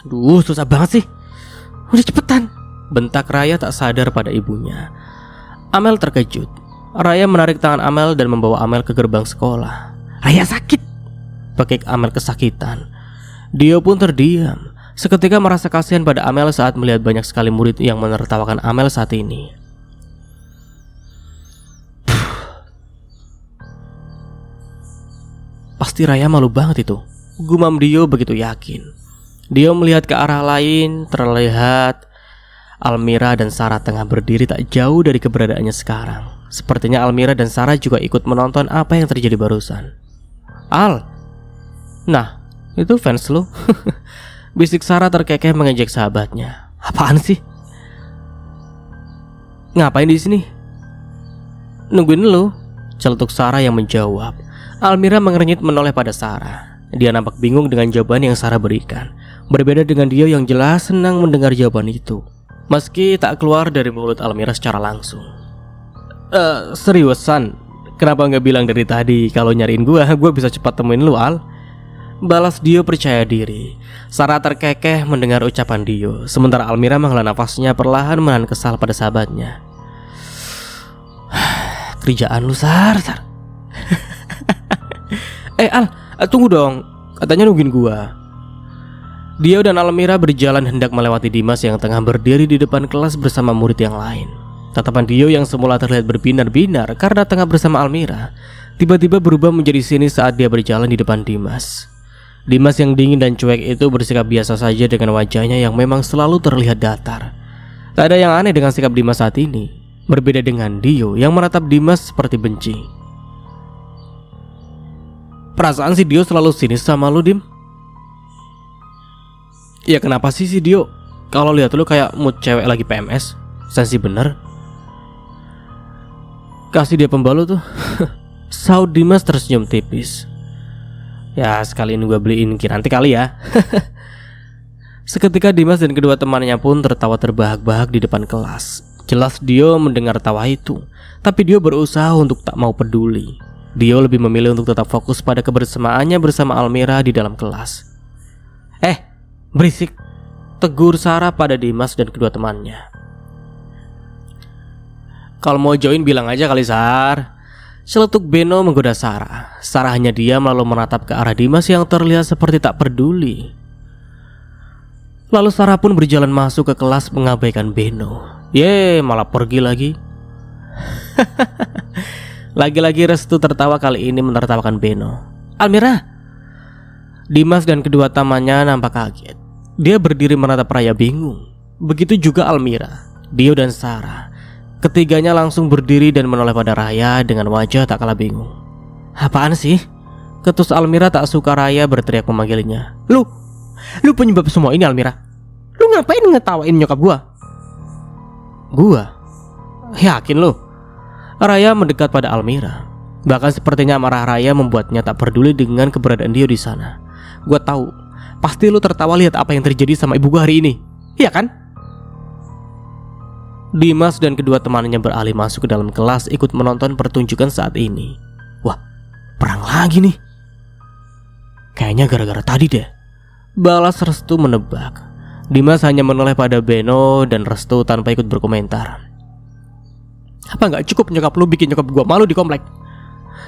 "Aduh, susah banget sih. Udah cepetan," bentak Raya tak sadar pada ibunya. Amel terkejut. Raya menarik tangan Amel dan membawa Amel ke gerbang sekolah. "Raya sakit," bekik Amel kesakitan. Dio pun terdiam, seketika merasa kasihan pada Amel saat melihat banyak sekali murid yang menertawakan Amel saat ini. Pasti Raya malu banget itu, gumam Dio begitu yakin. Dio melihat ke arah lain, terlihat Almira dan Sarah tengah berdiri tak jauh dari keberadaannya sekarang. Sepertinya Almira dan Sarah juga ikut menonton apa yang terjadi barusan. "Al, nah itu fans lu," bisik Sarah terkekeh mengejek sahabatnya. "Apaan sih? Ngapain di sini?" "Nungguin lu," celetuk Sarah yang menjawab. Almira mengernyit menoleh pada Sarah. Dia nampak bingung dengan jawaban yang Sarah berikan. Berbeda dengan Dio yang jelas senang mendengar jawaban itu, meski tak keluar dari mulut Almira secara langsung. Seriusan? Kenapa gak bilang dari tadi kalau nyariin gue bisa cepat temuin lu, Al?" balas Dio percaya diri. Sarah terkekeh mendengar ucapan Dio, sementara Almira menghela nafasnya perlahan menahan kesal pada sahabatnya. "Kerjaan lu, Sar. Al, tunggu dong, katanya nungguin gua." Dio dan Almira berjalan hendak melewati Dimas yang tengah berdiri di depan kelas bersama murid yang lain. Tatapan Dio yang semula terlihat berbinar-binar karena tengah bersama Almira, tiba-tiba berubah menjadi sinis saat dia berjalan di depan Dimas. Dimas yang dingin dan cuek itu bersikap biasa saja dengan wajahnya yang memang selalu terlihat datar. Tak ada yang aneh dengan sikap Dimas saat ini. Berbeda dengan Dio yang menatap Dimas seperti benci. Perasaan si Dio selalu sinis sama lu, Dim. Ya kenapa sih si Dio? Kalau lihat lu kayak mood cewek lagi PMS. Sensi bener. Kasih dia pembalut tuh. Saud Dimas tersenyum tipis. Ya sekalian gue beliin Kiranti kali ya. Seketika Dimas dan kedua temannya pun tertawa terbahak-bahak di depan kelas. Jelas Dio mendengar tawa itu, tapi Dio berusaha untuk tak mau peduli. Dio lebih memilih untuk tetap fokus pada kebersamaannya bersama Almira di dalam kelas. Berisik, tegur Sarah pada Dimas dan kedua temannya. Kalau mau join bilang aja kali, Sar. Seletuk Beno menggoda Sarah. Sarah hanya diam lalu menatap ke arah Dimas yang terlihat seperti tak peduli. Lalu Sarah pun berjalan masuk ke kelas mengabaikan Beno. Malah pergi lagi. Lagi-lagi Restu tertawa, kali ini menertawakan Beno. Almira. Dimas dan kedua temannya nampak kaget. Dia berdiri menatap Raya bingung. Begitu juga Almira, Dio dan Sarah. Ketiganya langsung berdiri dan menoleh pada Raya dengan wajah tak kalah bingung. Apaan sih? Ketus Almira tak suka Raya berteriak memanggilnya. Lu penyebab semua ini, Almira. Lu ngapain ngetawain nyokap gua? Gua? Yakin lu? Raya mendekat pada Almira. Bahkan sepertinya amarah Raya membuatnya tak peduli dengan keberadaan Dio di sana. Gua tahu, pasti lu tertawa lihat apa yang terjadi sama ibu gua hari ini. Iya kan? Dimas dan kedua temannya beralih masuk ke dalam kelas ikut menonton pertunjukan saat ini. Wah, perang lagi nih. Kayaknya gara-gara tadi deh. Balas Restu menebak. Dimas hanya menoleh pada Beno dan Restu tanpa ikut berkomentar. Apa gak cukup nyokap lu bikin nyokap gua malu di komplek?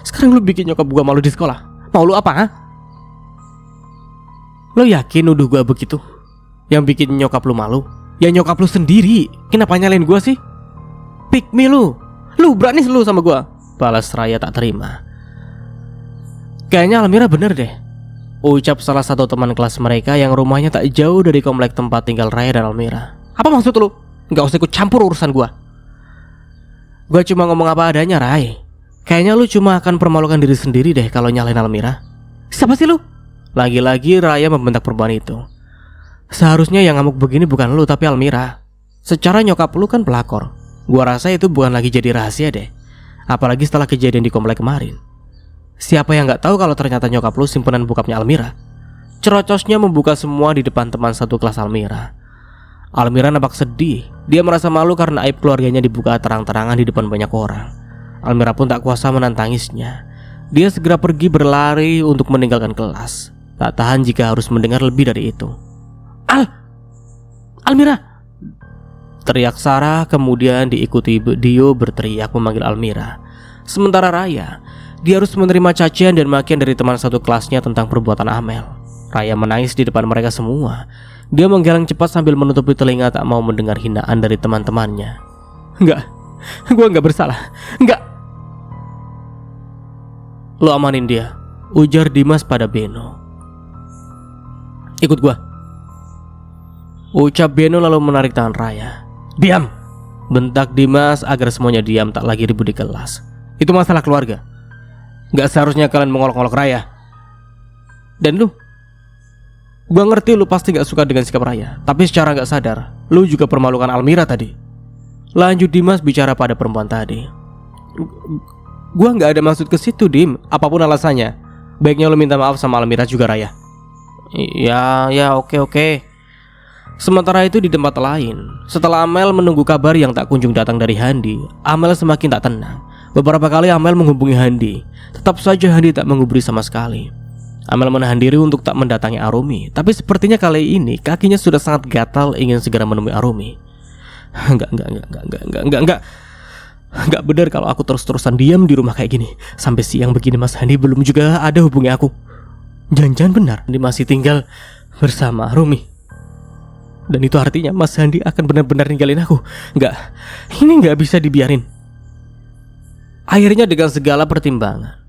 Sekarang lu bikin nyokap gua malu di sekolah. Mau lu apa, ha? Lo yakin nuduh gua begitu? Yang bikin nyokap lu malu? Ya nyokap lu sendiri. Kenapa nyalain gua sih? Pick me lu. Lu berani lu sama gua. Balas Raya tak terima. Kayaknya Almira bener deh, ucap salah satu teman kelas mereka yang rumahnya tak jauh dari komplek tempat tinggal Raya dan Almira. Apa maksud lu? Gak usah ikut campur urusan gua. Gua cuma ngomong apa adanya, Ray. Kayaknya lu cuma akan permalukan diri sendiri deh kalau nyalain Almira. Siapa sih lu? Lagi-lagi Raya membentak perempuan itu. Seharusnya yang ngamuk begini bukan lu tapi Almira. Secara nyokap lu kan pelakor. Gua rasa itu bukan lagi jadi rahasia deh. Apalagi setelah kejadian di komplek kemarin. Siapa yang gak tahu kalau ternyata nyokap lu simpenan bokapnya Almira? Cerocosnya membuka semua di depan teman satu kelas Almira. Almira nampak sedih. Dia merasa malu karena aib keluarganya dibuka terang-terangan di depan banyak orang. Almira pun tak kuasa menahan tangisnya. Dia segera pergi berlari untuk meninggalkan kelas. Tak tahan jika harus mendengar lebih dari itu. Almira! Teriak Sarah, kemudian diikuti Dio berteriak memanggil Almira. Sementara Raya, dia harus menerima cacian dan makian dari teman satu kelasnya tentang perbuatan Amel. Raya menangis di depan mereka semua. Dia menggeleng cepat sambil menutupi telinga tak mau mendengar hinaan dari teman-temannya. Enggak, gue enggak bersalah. Enggak. Lo amanin dia, ujar Dimas pada Beno. Ikut gue, ucap Beno lalu menarik tangan Raya. Diam, bentak Dimas agar semuanya diam tak lagi ribut di kelas. Itu masalah keluarga. Gak seharusnya kalian mengolok-olok Raya. Dan lu, gua ngerti lu pasti gak suka dengan sikap Raya, tapi secara gak sadar lu juga permalukan Almira tadi. Lanjut Dimas bicara pada perempuan tadi. Gua gak ada maksud ke situ, Dim. Apapun alasannya, baiknya lu minta maaf sama Almira juga, Raya. Ya oke. Sementara itu di tempat lain, setelah Amel menunggu kabar yang tak kunjung datang dari Handi, Amel semakin tak tenang. Beberapa kali Amel menghubungi Handi, tetap saja Handi tak menggubri sama sekali. Amel menahan diri untuk tak mendatangi Arumi, tapi sepertinya kali ini kakinya sudah sangat gatal ingin segera menemui Arumi. Enggak benar kalau aku terus-terusan diam di rumah kayak gini. Sampai siang begini Mas Handi belum juga ada hubungi aku. Jangan-jangan benar Handi masih tinggal bersama Arumi. Dan itu artinya Mas Handi akan benar-benar ninggalin aku. Ini enggak bisa dibiarin. Akhirnya dengan segala pertimbangan,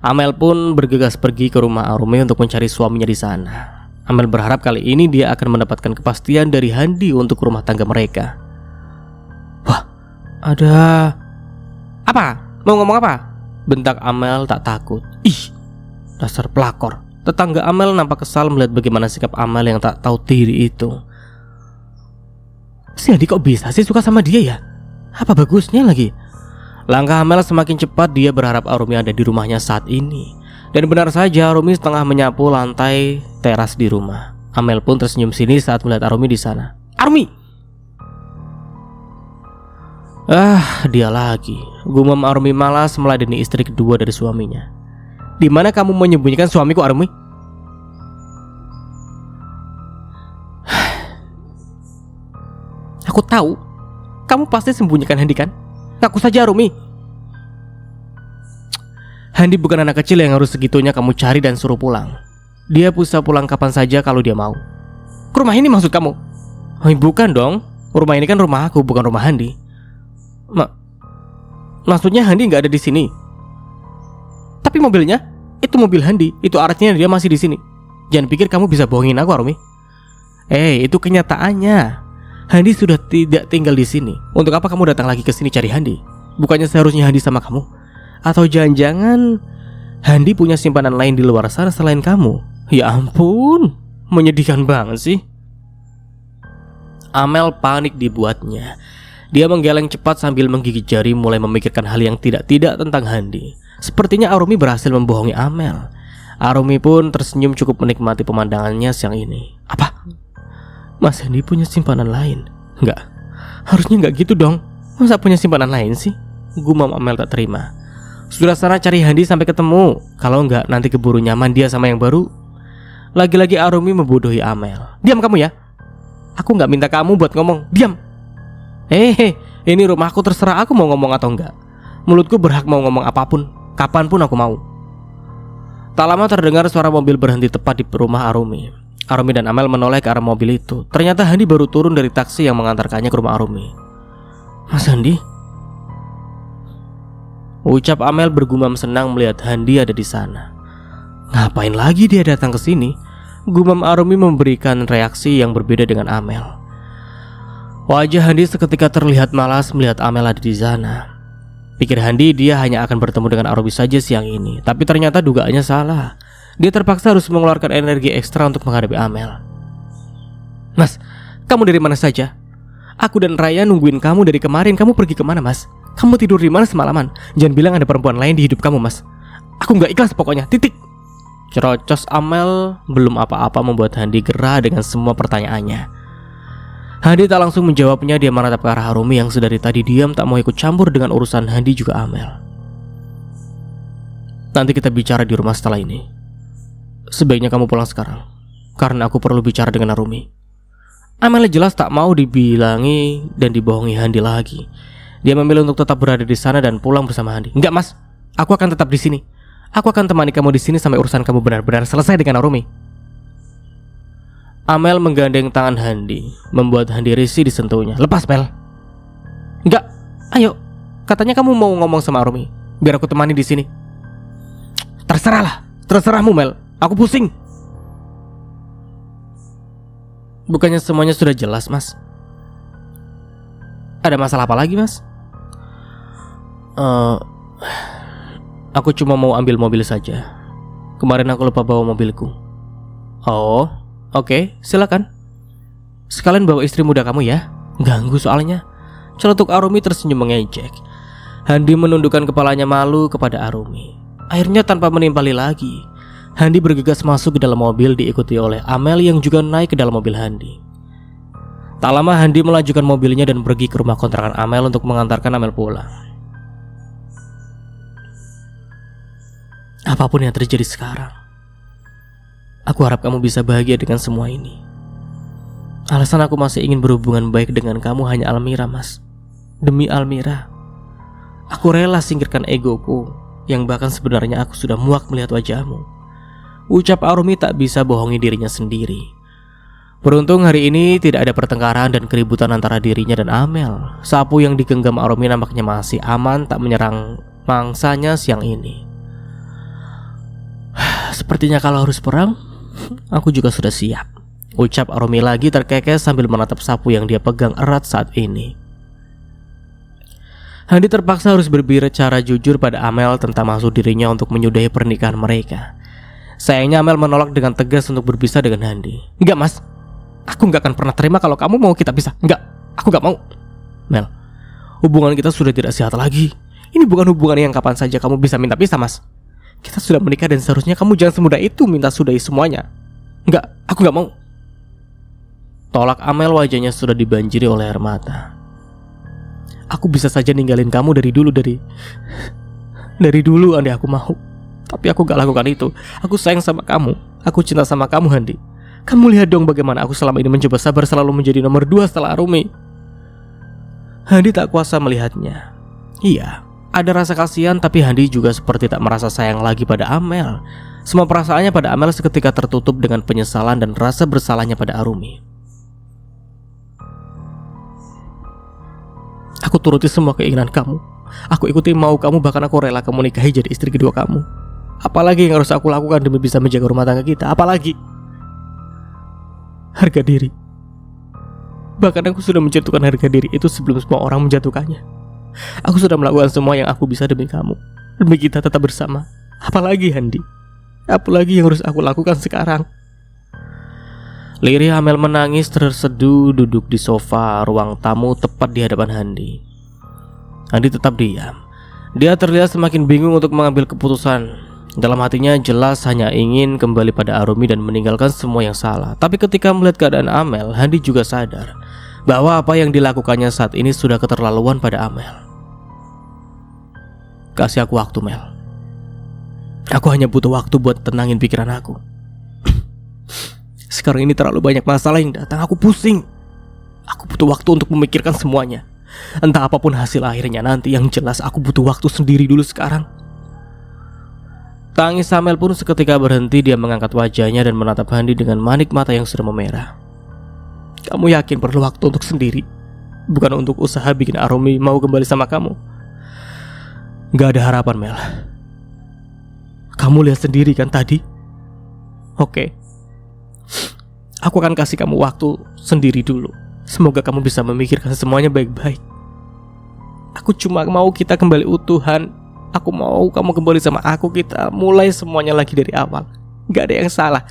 Amel pun bergegas pergi ke rumah Arumi untuk mencari suaminya di sana. Amel berharap kali ini dia akan mendapatkan kepastian dari Handi untuk rumah tangga mereka. Ada apa? Mau ngomong apa? Bentak Amel tak takut. Ih, dasar pelakor. Tetangga Amel nampak kesal melihat bagaimana sikap Amel yang tak tahu diri itu. Si Handi kok bisa sih suka sama dia ya? Apa bagusnya lagi? Langkah Amel semakin cepat, dia berharap Arumi ada di rumahnya saat ini. Dan benar saja, Arumi setengah menyapu lantai teras di rumah. Amel pun tersenyum sinis saat melihat Arumi di sana. Arumi! Dia lagi. Gumam Arumi malas meladeni istri kedua dari suaminya. Di mana kamu menyembunyikan suamiku, Arumi? Aku tahu. Kamu pasti sembunyikan Handi kan? Ngaku saja, Arumi. Handi bukan anak kecil yang harus segitunya kamu cari dan suruh pulang. Dia bisa pulang kapan saja kalau dia mau. Ke rumah ini maksud kamu? Bukan dong. Rumah ini kan rumah aku, bukan rumah Handi. Maksudnya Handi nggak ada di sini. Tapi mobilnya, itu mobil Handi. Itu artinya dia masih di sini. Jangan pikir kamu bisa bohongin aku, Arumi. Itu kenyataannya. Handi sudah tidak tinggal di sini. Untuk apa kamu datang lagi ke sini cari Handi? Bukannya seharusnya Handi sama kamu? Atau jangan-jangan Handi punya simpanan lain di luar sana selain kamu? Ya ampun, menyedihkan banget sih. Amel panik dibuatnya. Dia menggeleng cepat sambil menggigit jari, mulai memikirkan hal yang tidak-tidak tentang Handi. Sepertinya Arumi berhasil membohongi Amel. Arumi pun tersenyum cukup menikmati pemandangannya siang ini. Apa? Mas Handi punya simpanan lain? Enggak, harusnya enggak gitu dong. Masa punya simpanan lain sih? Gumam Amel tak terima. Sudah sana cari Handi sampai ketemu. Kalau enggak nanti keburu nyaman dia sama yang baru. Lagi-lagi Arumi membodohi Amel. Diam kamu ya. Aku enggak minta kamu buat ngomong. Diam. Ini rumahku, terserah aku mau ngomong atau enggak. Mulutku berhak mau ngomong apapun, kapanpun aku mau. Tak lama terdengar suara mobil berhenti tepat di rumah Arumi. Arumi dan Amel menoleh ke arah mobil itu. Ternyata Handi baru turun dari taksi yang mengantarkannya ke rumah Arumi. Mas Handi? Ucap Amel bergumam senang melihat Handi ada di sana. Ngapain lagi dia datang ke sini? Gumam Arumi memberikan reaksi yang berbeda dengan Amel. Wajah Handi seketika terlihat malas melihat Amel ada di sana. Pikir Handi dia hanya akan bertemu dengan Arumi saja siang ini. Tapi ternyata dugaannya salah. Dia terpaksa harus mengeluarkan energi ekstra untuk menghadapi Amel. Mas, kamu dari mana saja? Aku dan Raya nungguin kamu dari kemarin. Kamu pergi kemana, Mas? Kamu tidur di mana semalaman? Jangan bilang ada perempuan lain di hidup kamu, Mas. Aku gak ikhlas pokoknya, titik. Cerocos Amel belum apa-apa membuat Handi gerah dengan semua pertanyaannya. Handi tak langsung menjawabnya. Dia menatap ke arah Arumi yang sedari tadi diam, tak mau ikut campur dengan urusan Handi juga Amel. Nanti kita bicara di rumah setelah ini. Sebaiknya kamu pulang sekarang, karena aku perlu bicara dengan Arumi. Amel jelas tak mau dibilangi dan dibohongi Handi lagi. Dia memilih untuk tetap berada di sana dan pulang bersama Handi. Enggak, Mas, aku akan tetap di sini. Aku akan temani kamu di sini sampai urusan kamu benar-benar selesai dengan Arumi. Amel menggandeng tangan Handi, membuat Handi risih disentuhnya. Lepas, Mel. Enggak, ayo. Katanya kamu mau ngomong sama Arumi, biar aku temani di sini. Terserahlah, terserahmu, Mel. Aku pusing. Bukannya semuanya sudah jelas, Mas? Ada masalah apa lagi, Mas? Aku cuma mau ambil mobil saja. Kemarin aku lupa bawa mobilku. Oh, oke, silakan. Sekalian bawa istri muda kamu ya. Ganggu soalnya. Celetuk Arumi tersenyum mengejek. Handi menundukkan kepalanya malu kepada Arumi. Akhirnya tanpa menimpali lagi, Handi bergegas masuk ke dalam mobil diikuti oleh Amel yang juga naik ke dalam mobil Handi. Tak lama Handi melajukan mobilnya dan pergi ke rumah kontrakan Amel untuk mengantarkan Amel pulang. Apapun yang terjadi sekarang, aku harap kamu bisa bahagia dengan semua ini. Alasan aku masih ingin berhubungan baik dengan kamu hanya Almira, Mas. Demi Almira, aku rela singkirkan egoku yang bahkan sebenarnya aku sudah muak melihat wajahmu. Ucap Arumi tak bisa bohongi dirinya sendiri. Beruntung hari ini tidak ada pertengkaran dan keributan antara dirinya dan Amel. Sapu yang digenggam Arumi nampaknya masih aman, tak menyerang mangsanya siang ini. Sepertinya kalau harus perang, aku juga sudah siap. Ucap Arumi lagi terkekeh sambil menatap sapu yang dia pegang erat saat ini. Handi terpaksa harus berbicara jujur pada Amel tentang maksud dirinya untuk menyudahi pernikahan mereka. Sayangnya Amel menolak dengan tegas untuk berpisah dengan Handi. "Enggak mas, aku gak akan pernah terima kalau kamu mau kita pisah. Enggak, aku gak mau." "Mel, hubungan kita sudah tidak sehat lagi. Ini bukan hubungan yang kapan saja kamu bisa minta pisah mas. Kita sudah menikah dan seharusnya kamu jangan semudah itu minta sudahi semuanya." "Enggak, aku gak mau." Tolak Amel, wajahnya sudah dibanjiri oleh air mata. "Aku bisa saja ninggalin kamu dari dulu andai aku mau. Tapi aku gak lakukan itu. Aku sayang sama kamu. Aku cinta sama kamu Handi. Kamu lihat dong bagaimana aku selama ini mencoba sabar selalu menjadi nomor 2 setelah Arumi." Handi tak kuasa melihatnya. Iya, ada rasa kasihan, tapi Handi juga seperti tak merasa sayang lagi pada Amel. Semua perasaannya pada Amel seketika tertutup dengan penyesalan dan rasa bersalahnya pada Arumi. "Aku turuti semua keinginan kamu. Aku ikuti mau kamu, bahkan aku rela kamu nikahi jadi istri kedua kamu. Apalagi yang harus aku lakukan demi bisa menjaga rumah tangga kita? Apalagi? Harga diri. Bahkan aku sudah menjatuhkan harga diri itu sebelum semua orang menjatuhkannya. Aku sudah melakukan semua yang aku bisa demi kamu, demi kita tetap bersama. Apalagi Handi? Apalagi yang harus aku lakukan sekarang?" Lirih Amel menangis terseduh duduk di sofa ruang tamu tepat di hadapan Handi. Handi tetap diam. Dia terlihat semakin bingung untuk mengambil keputusan. Dalam hatinya jelas hanya ingin kembali pada Arumi dan meninggalkan semua yang salah. Tapi ketika melihat keadaan Amel, Handi juga sadar bahwa apa yang dilakukannya saat ini sudah keterlaluan pada Amel. "Kasih aku waktu, Mel. Aku hanya butuh waktu buat tenangin pikiran aku. Sekarang ini terlalu banyak masalah yang datang, aku pusing. Aku butuh waktu untuk memikirkan semuanya. Entah apapun hasil akhirnya nanti, yang jelas aku butuh waktu sendiri dulu sekarang." Tangis Amel pun seketika berhenti. Dia mengangkat wajahnya dan menatap Handi dengan manik mata yang sudah memerah. "Kamu yakin perlu waktu untuk sendiri? Bukan untuk usaha bikin Arumi mau kembali sama kamu?" "Gak ada harapan, Mel. Kamu lihat sendiri kan tadi? Oke. Aku akan kasih kamu waktu sendiri dulu. Semoga kamu bisa memikirkan semuanya baik-baik. Aku cuma mau kita kembali utuhan. Aku mau kamu kembali sama aku. Kita mulai semuanya lagi dari awal. Gak ada yang salah.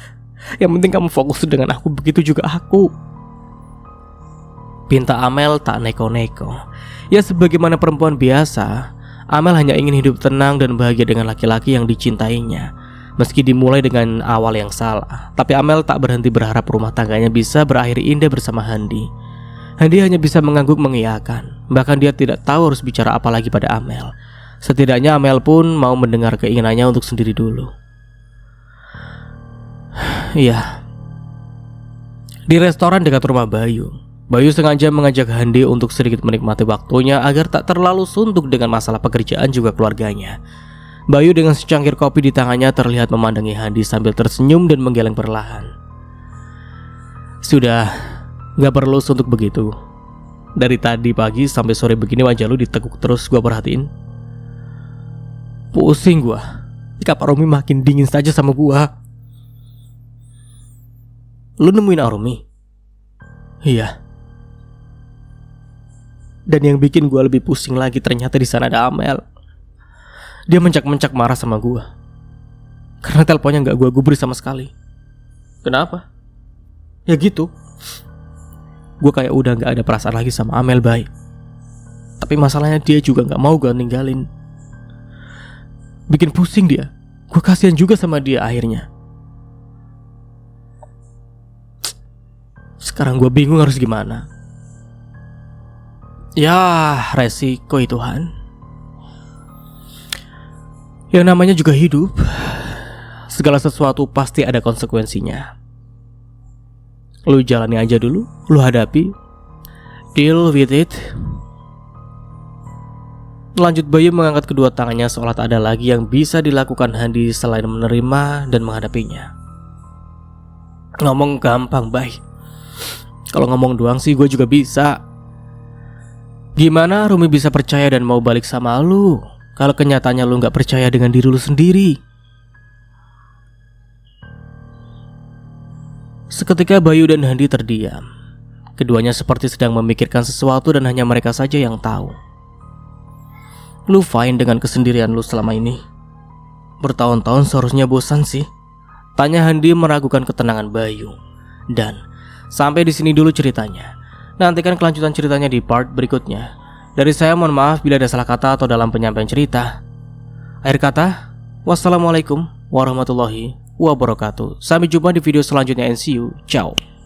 Yang penting kamu fokus dengan aku. Begitu juga aku." Pinta Amel tak neko-neko. Ya sebagaimana perempuan biasa, Amel hanya ingin hidup tenang dan bahagia dengan laki-laki yang dicintainya. Meski dimulai dengan awal yang salah, tapi Amel tak berhenti berharap rumah tangganya bisa berakhir indah bersama Handi. Handi hanya bisa mengangguk mengiyakan. Bahkan dia tidak tahu harus bicara apa lagi pada Amel. Setidaknya Amel pun mau mendengar keinginannya untuk sendiri dulu. Iya. Di restoran dekat rumah Bayu, Bayu sengaja mengajak Handi untuk sedikit menikmati waktunya agar tak terlalu suntuk dengan masalah pekerjaan juga keluarganya. Bayu dengan secangkir kopi di tangannya terlihat memandangi Handi sambil tersenyum dan menggeleng perlahan. "Sudah, gak perlu suntuk begitu. Dari tadi pagi sampai sore begini wajah lu ditekuk terus, gua perhatiin. Pusing gua. Kak Arumi makin dingin saja sama gua." "Lu nemuin Arumi?" "Iya. Dan yang bikin gua lebih pusing lagi, ternyata di sana ada Amel. Dia mencak-mencak marah sama gua karena teleponnya gak gua gubris sama sekali." "Kenapa?" "Ya gitu. Gua kayak udah gak ada perasaan lagi sama Amel, Bay. Tapi masalahnya dia juga gak mau gua ninggalin. Bikin pusing dia. Gua kasihan juga sama dia akhirnya. Sekarang gua bingung harus gimana." "Ya, resiko itu Han. Yang namanya juga hidup. Segala sesuatu pasti ada konsekuensinya. Lu jalani aja dulu, lu hadapi. Deal with it." Lanjut Bayu mengangkat kedua tangannya seolah tak ada lagi yang bisa dilakukan Handi selain menerima dan menghadapinya. "Ngomong gampang, Bay. Kalau ngomong doang sih gue juga bisa. Gimana Rumi bisa percaya dan mau balik sama lu kalau kenyataannya lu gak percaya dengan diri lu sendiri?" Seketika Bayu dan Handi terdiam. Keduanya seperti sedang memikirkan sesuatu dan hanya mereka saja yang tahu. Lu fine dengan kesendirian lu selama ini? Bertahun-tahun seharusnya bosan sih, tanya Handi meragukan ketenangan Bayu. Dan sampai di sini dulu ceritanya. Nantikan kelanjutan ceritanya di part berikutnya. Dari saya mohon maaf bila ada salah kata atau dalam penyampaian cerita. Akhir kata, wassalamualaikum warahmatullahi wabarakatuh. Sampai jumpa di video selanjutnya and see you. Ciao.